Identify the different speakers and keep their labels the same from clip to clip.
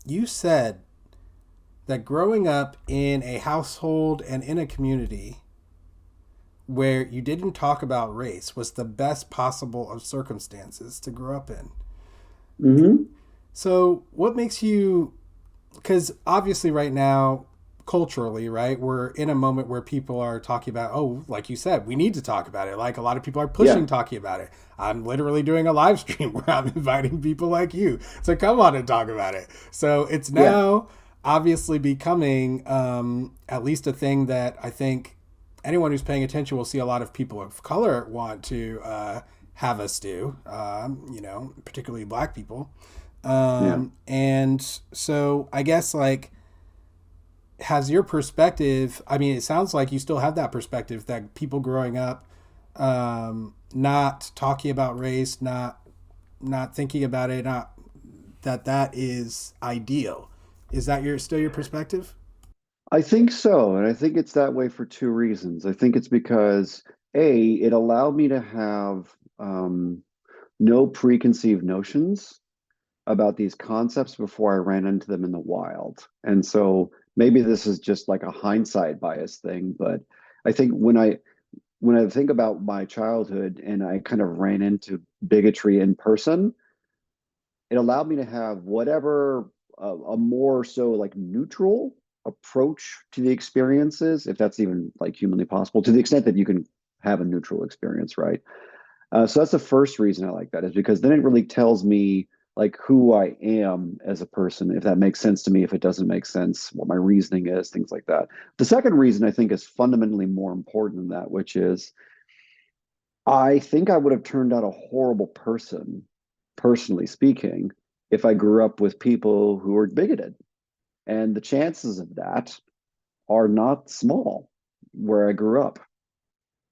Speaker 1: You said that growing up in a household and in a community where you didn't talk about race was the best possible of circumstances to grow up in.
Speaker 2: Hmm.
Speaker 1: So, what makes you, because obviously, right now, culturally, right, we're in a moment where people are talking about, oh, like you said, we need to talk about it. Like a lot of people are
Speaker 2: Yeah,
Speaker 1: pushing talking about it. I'm literally doing a live stream where I'm inviting people like you to come on and talk about it. So, it's
Speaker 2: yeah.
Speaker 1: now obviously becoming at least a thing that I think anyone who's paying attention will see a lot of people of color want to have us do, particularly black people.
Speaker 2: Yeah.
Speaker 1: And so I guess like has your perspective, I mean, it sounds like you still have that perspective that people growing up not talking about race, not thinking about it, not that is ideal. Is that your still your perspective?
Speaker 2: I think so. And I think it's that way for two reasons. I think it's because A, it allowed me to have no preconceived notions about these concepts before I ran into them in the wild. And so maybe this is just like a hindsight bias thing, but I think when I think about my childhood and I kind of ran into bigotry in person, it allowed me to have whatever a more so like neutral approach to the experiences, if that's even like humanly possible, to the extent that you can have a neutral experience, right? So that's the first reason I like that is because then it really tells me like who I am as a person, if that makes sense to me, if it doesn't make sense, what my reasoning is, things like that. The second reason I think is fundamentally more important than that, which is I think I would have turned out a horrible person, personally speaking, if I grew up with people who were bigoted. And the chances of that are not small where I grew up.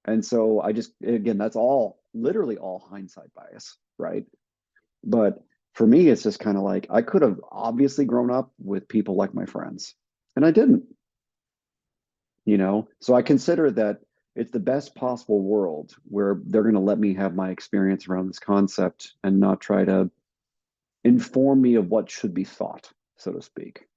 Speaker 2: And so I just, again, that's all literally all hindsight bias, right? But for me, it's just kind of like I could have obviously grown up with people like my friends, and I didn't, you know? So I consider that it's the best possible world where they're going to let me have my experience around this concept and not try to inform me of what should be thought, so to speak.